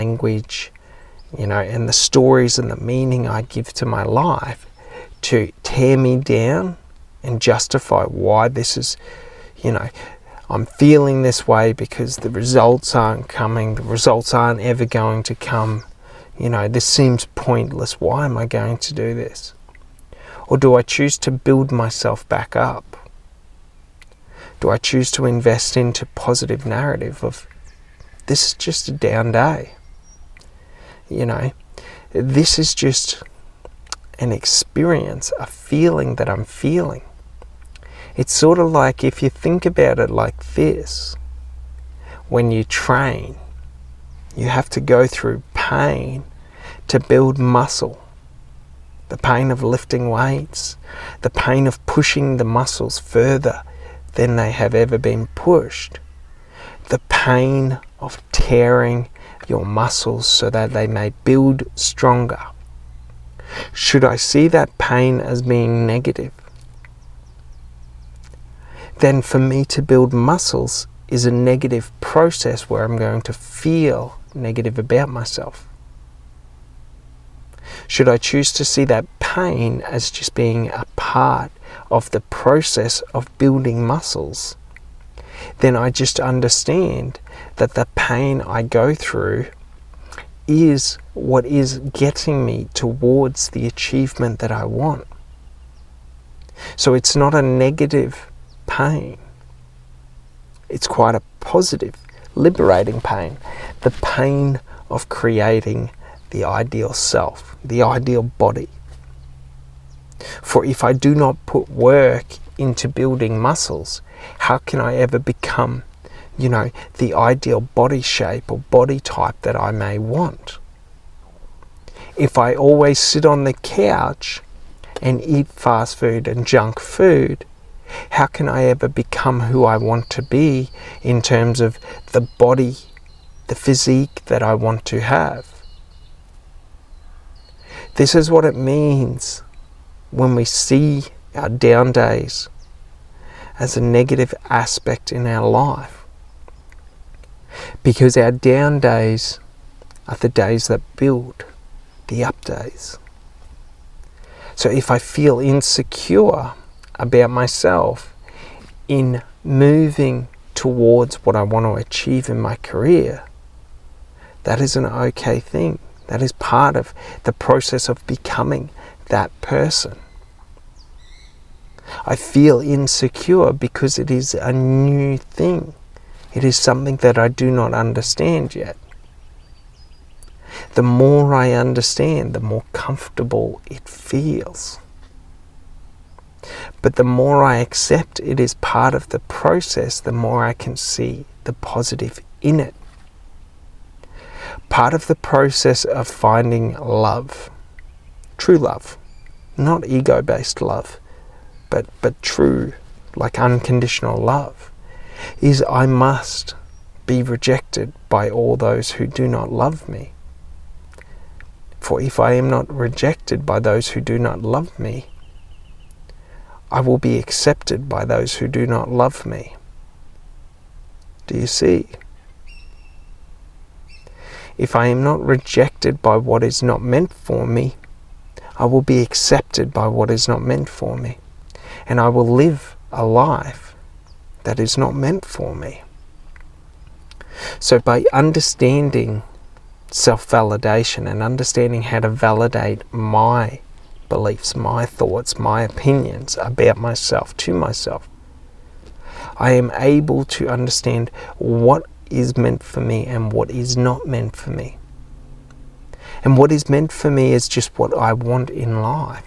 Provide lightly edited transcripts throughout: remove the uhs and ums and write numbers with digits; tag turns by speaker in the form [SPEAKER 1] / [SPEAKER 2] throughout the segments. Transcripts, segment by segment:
[SPEAKER 1] language, and the stories and the meaning I give to my life to tear me down and justify why this is, I'm feeling this way because the results aren't coming, the results aren't ever going to come, this seems pointless, why am I going to do this? Or do I choose to build myself back up? Do I choose to invest into positive narrative of, this is just a down day? This is just an experience, a feeling that I'm feeling. It's sort of like, if you think about it like this, when you train, you have to go through pain to build muscle. The pain of lifting weights, the pain of pushing the muscles further than they have ever been pushed, the pain of tearing your muscles so that they may build stronger. Should I see that pain as being negative? Then for me to build muscles is a negative process where I'm going to feel negative about myself. Should I choose to see that pain as just being a part of the process of building muscles, then I just understand that the pain I go through is what is getting me towards the achievement that I want. So it's not a negative pain. It's quite a positive, liberating pain. The pain of creating the ideal self, the ideal body. For if I do not put work into building muscles, how can I ever become, the ideal body shape or body type that I may want? If I always sit on the couch and eat fast food and junk food, how can I ever become who I want to be in terms of the body, the physique that I want to have? This is what it means when we see our down days as a negative aspect in our life. Because our down days are the days that build the up days. So if I feel insecure about myself in moving towards what I want to achieve in my career, that is an okay thing. That is part of the process of becoming that person. I feel insecure because it is a new thing. It is something that I do not understand yet. The more I understand, the more comfortable it feels. But the more I accept it is part of the process, the more I can see the positive in it. Part of the process of finding love, true love, not ego-based love, but true, like unconditional love, is I must be rejected by all those who do not love me. For if I am not rejected by those who do not love me, I will be accepted by those who do not love me. Do you see? If I am not rejected by what is not meant for me, I will be accepted by what is not meant for me. And I will live a life that is not meant for me. So by understanding self-validation and understanding how to validate my beliefs, my thoughts, my opinions about myself to myself, I am able to understand what is meant for me and what is not meant for me. And what is meant for me is just what I want in life.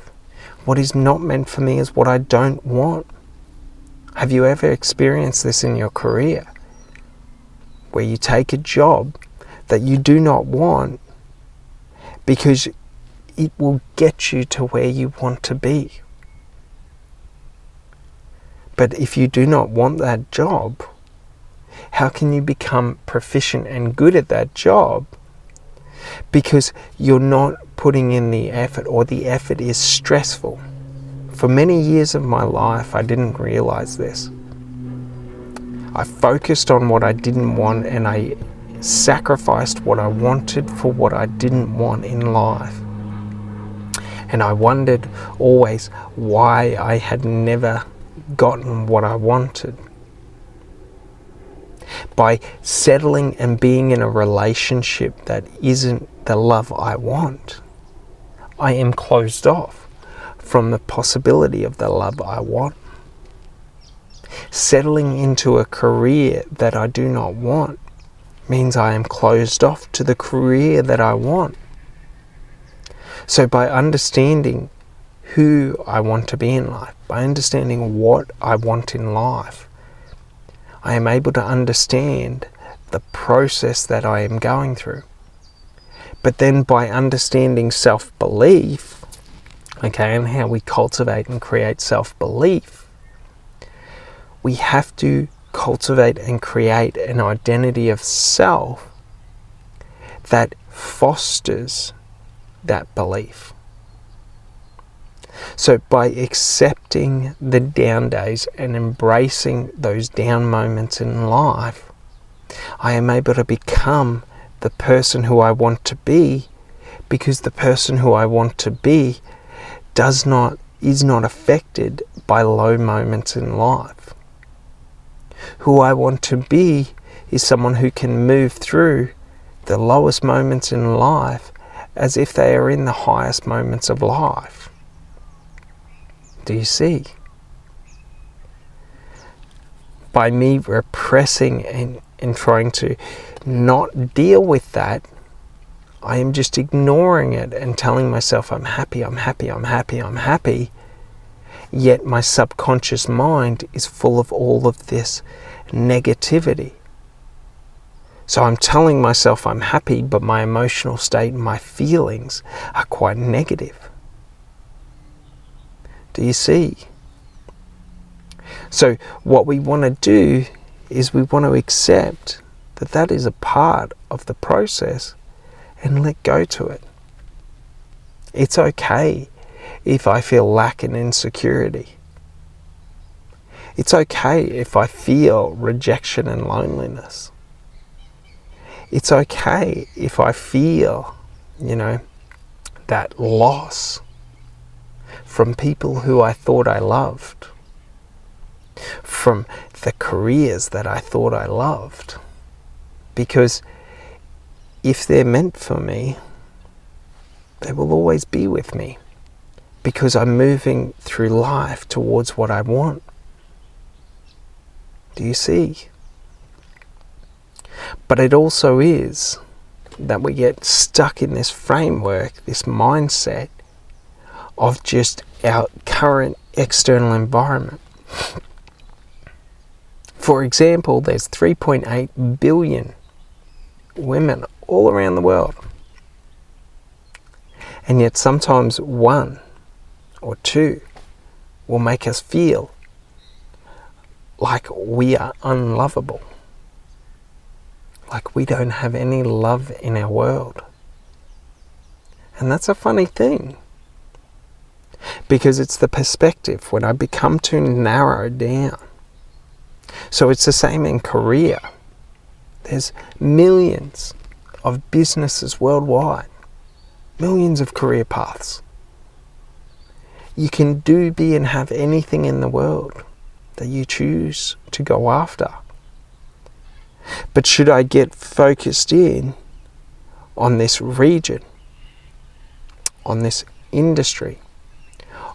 [SPEAKER 1] What is not meant for me is what I don't want. Have you ever experienced this in your career? Where you take a job that you do not want because it will get you to where you want to be. But if you do not want that job, how can you become proficient and good at that job? Because you're not putting in the effort, or the effort is stressful. For many years of my life, I didn't realize this. I focused on what I didn't want and I sacrificed what I wanted for what I didn't want in life. And I wondered always why I had never gotten what I wanted. By settling and being in a relationship that isn't the love I want, I am closed off from the possibility of the love I want. Settling into a career that I do not want means I am closed off to the career that I want. So by understanding who I want to be in life, by understanding what I want in life, I am able to understand the process that I am going through. But then by understanding self-belief, okay, and how we cultivate and create self-belief, we have to cultivate and create an identity of self that fosters that belief. So by accepting the down days and embracing those down moments in life, I am able to become the person who I want to be, because the person who I want to be is not affected by low moments in life. Who I want to be is someone who can move through the lowest moments in life as if they are in the highest moments of life. Do you see? By me repressing and trying to not deal with that, I am just ignoring it and telling myself I'm happy, I'm happy, I'm happy, I'm happy. Yet my subconscious mind is full of all of this negativity. So I'm telling myself I'm happy, but my emotional state and my feelings are quite negative. Do you see? So what we want to do is we want to accept that that is a part of the process and let go to it. It's okay if I feel lack and insecurity. It's okay if I feel rejection and loneliness. It's okay if I feel, that loss from people who I thought I loved, from the careers that I thought I loved. Because if they're meant for me, they will always be with me, because I'm moving through life towards what I want. Do you see? But it also is that we get stuck in this framework, this mindset of just our current external environment. For example, there's 3.8 billion women all around the world. And yet sometimes one or two will make us feel like we are unlovable, like we don't have any love in our world. And that's a funny thing, because it's the perspective when I become too narrow down. So it's the same in Korea. There's millions of businesses worldwide, millions of career paths. You can do, be, and have anything in the world that you choose to go after. But should I get focused in on this region, on this industry,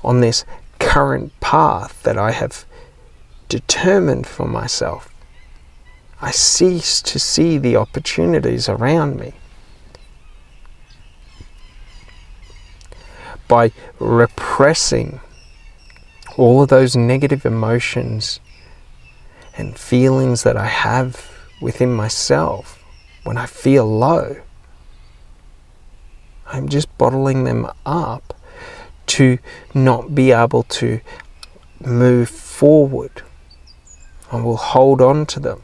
[SPEAKER 1] on this current path that I have determined for myself, I cease to see the opportunities around me. By repressing all of those negative emotions and feelings that I have within myself when I feel low, I'm just bottling them up to not be able to move forward. I will hold on to them.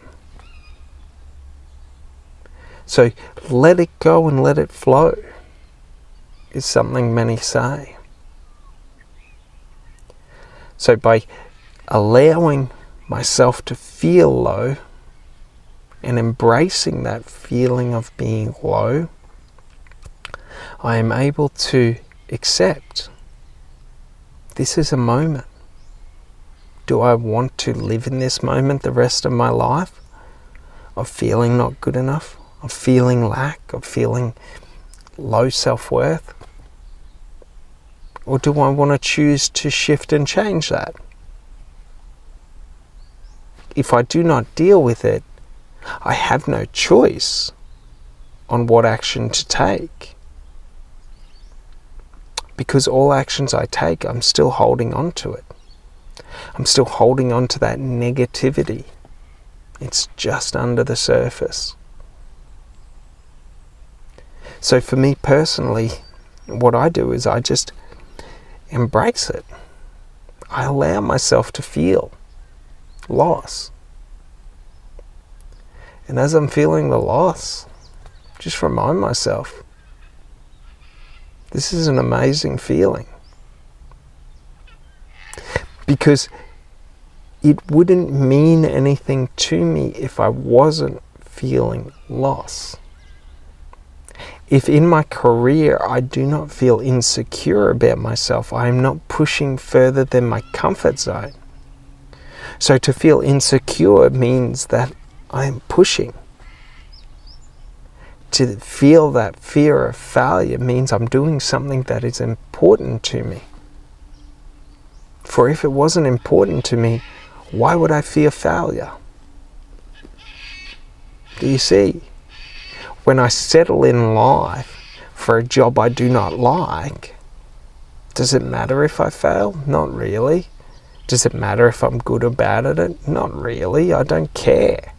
[SPEAKER 1] So let it go and let it flow is something many say. So by allowing myself to feel low and embracing that feeling of being low, I am able to accept this is a moment. Do I want to live in this moment the rest of my life? Of feeling not good enough, of feeling lack, of feeling low self-worth? Or do I want to choose to shift and change that? If I do not deal with it, I have no choice on what action to take. Because all actions I take, I'm still holding on to it. I'm still holding on to that negativity. It's just under the surface. So for me personally, what I do is I just embrace it. I allow myself to feel loss. And as I'm feeling the loss, just remind myself, this is an amazing feeling. Because it wouldn't mean anything to me if I wasn't feeling loss. If in my career I do not feel insecure about myself, I am not pushing further than my comfort zone. So to feel insecure means that I am pushing. To feel that fear of failure means I'm doing something that is important to me. For if it wasn't important to me, why would I fear failure? Do you see? When I settle in life for a job I do not like, does it matter if I fail? Not really. Does it matter if I'm good or bad at it? Not really. I don't care.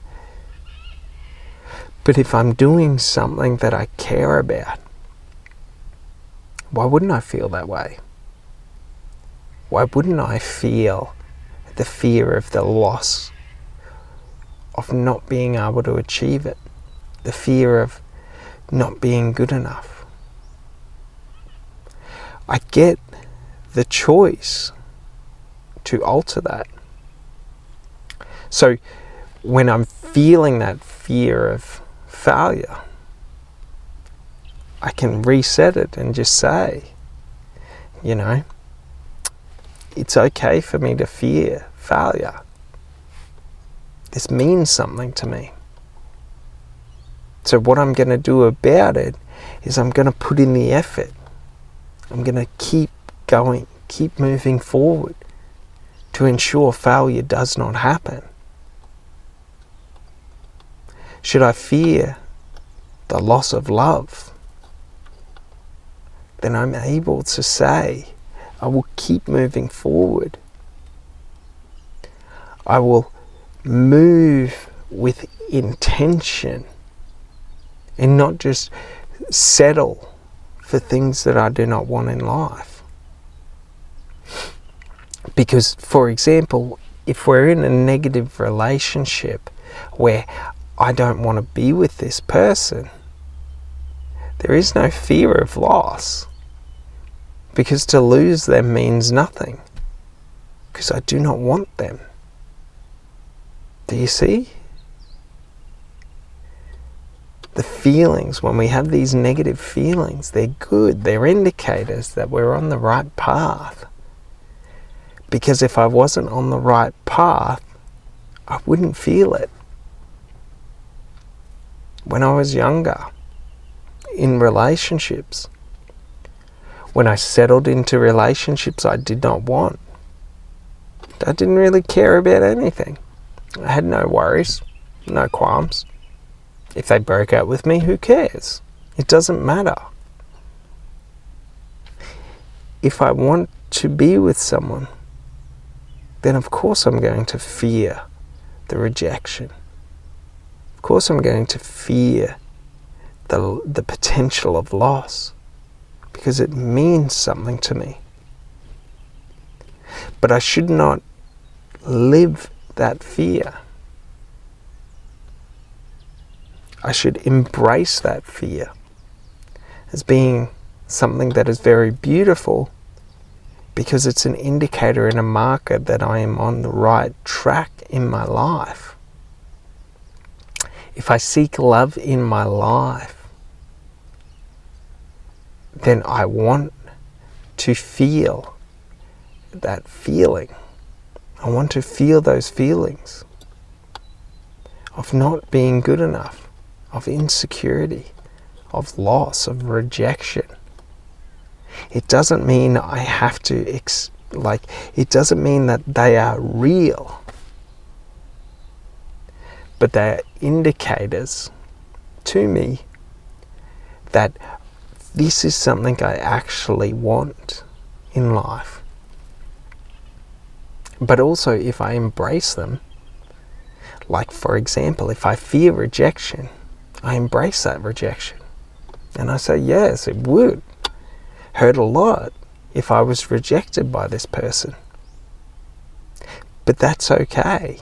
[SPEAKER 1] But if I'm doing something that I care about, why wouldn't I feel that way? Why wouldn't I feel the fear of the loss of not being able to achieve it? The fear of not being good enough? I get the choice to alter that. So when I'm feeling that fear of failure, I can reset it and just say, it's okay for me to fear failure. This means something to me. So what I'm going to do about it is I'm going to put in the effort. I'm going to keep going, keep moving forward to ensure failure does not happen. Should I fear the loss of love? Then I'm able to say, I will keep moving forward. I will move with intention and not just settle for things that I do not want in life. Because, for example, if we're in a negative relationship where I don't want to be with this person, there is no fear of loss, because to lose them means nothing, because I do not want them. Do you see? The feelings, when we have these negative feelings, they're good. They're indicators that we're on the right path. Because if I wasn't on the right path, I wouldn't feel it. When I was younger, in relationships, when I settled into relationships I did not want, I didn't really care about anything. I had no worries, no qualms. If they broke up with me, who cares? It doesn't matter. If I want to be with someone, then of course I'm going to fear the rejection. Of course I'm going to fear the potential of loss, because it means something to me. But I should not live that fear. I should embrace that fear as being something that is very beautiful, because it's an indicator and a marker that I am on the right track in my life. If I seek love in my life, then I want to feel that feeling. I want to feel those feelings of not being good enough, of insecurity, of loss, of rejection. It doesn't mean I have to, it doesn't mean that they are real, but they're indicators to me that this is something I actually want in life. But also, if I embrace them, like for example, if I fear rejection, I embrace that rejection. And I say, yes, it would hurt a lot if I was rejected by this person. But that's okay.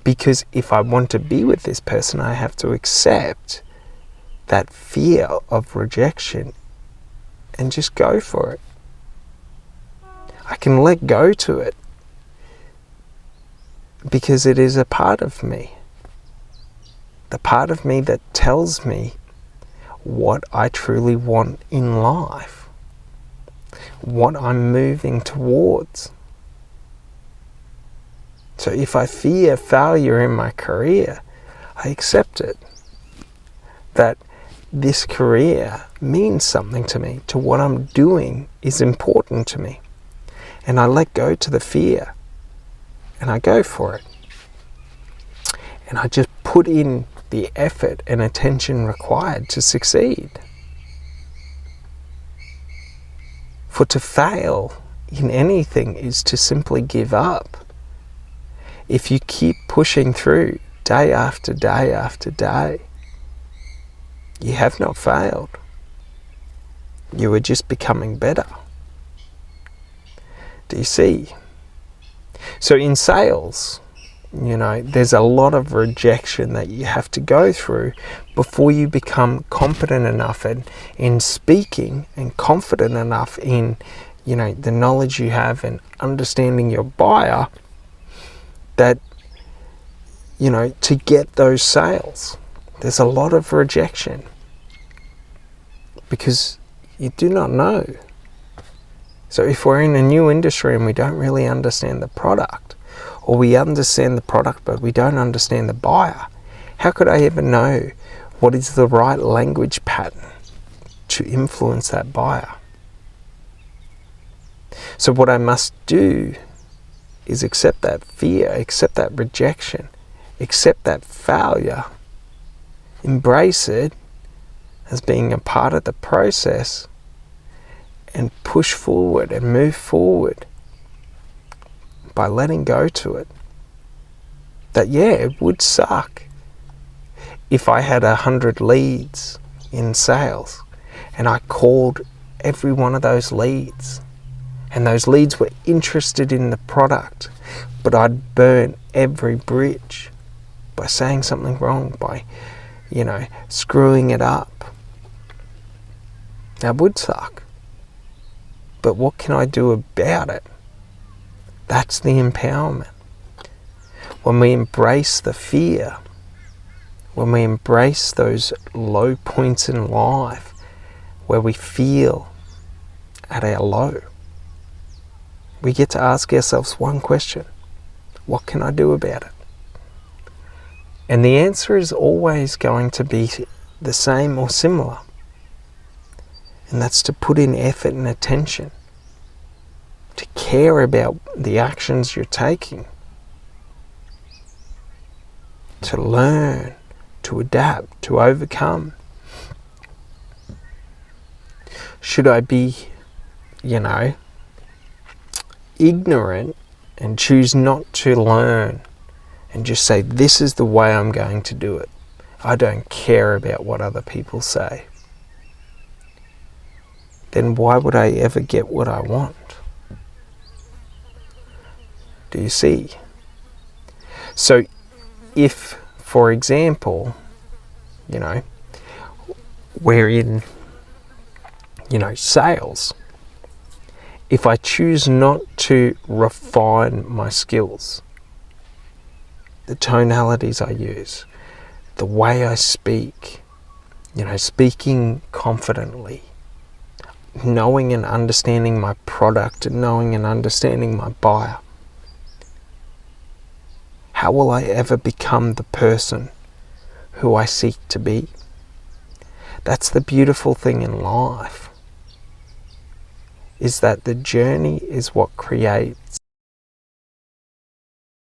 [SPEAKER 1] Because if I want to be with this person, I have to accept that fear of rejection and just go for it. I can let go to it because it is a part of me. The part of me that tells me what I truly want in life, what I'm moving towards. So if I fear failure in my career, I accept it. That this career means something to me, to what I'm doing is important to me. And I let go to the fear and I go for it. And I just put in the effort and attention required to succeed. For to fail in anything is to simply give up. If you keep pushing through day after day after day, you have not failed. You are just becoming better. Do you see? So in sales, there's a lot of rejection that you have to go through before you become competent enough in speaking and confident enough in, the knowledge you have and understanding your buyer that, to get those sales. There's a lot of rejection because you do not know. So if we're in a new industry and we don't really understand the product, or we understand the product but we don't understand the buyer, how could I ever know what is the right language pattern to influence that buyer? So what I must do is accept that fear, accept that rejection, accept that failure, embrace it as being a part of the process, and push forward and move forward by letting go to it. That it would suck if I had 100 leads in sales and I called every one of those leads and those leads were interested in the product, but I'd burn every bridge by saying something wrong, by screwing it up. That would suck. But what can I do about it? That's the empowerment. When we embrace the fear, when we embrace those low points in life where we feel at our low, we get to ask ourselves one question: what can I do about it? And the answer is always going to be the same or similar. And that's to put in effort and attention, to care about the actions you're taking, to learn, to adapt, to overcome. Should I be, ignorant and choose not to learn and just say, this is the way I'm going to do it? I don't care about what other people say. Then why would I ever get what I want? Do you see? So if, for example, we're in, sales, if I choose not to refine my skills, the tonalities I use, the way I speak, speaking confidently, knowing and understanding my product, and knowing and understanding my buyer, how will I ever become the person who I seek to be? That's the beautiful thing in life, is that the journey is what creates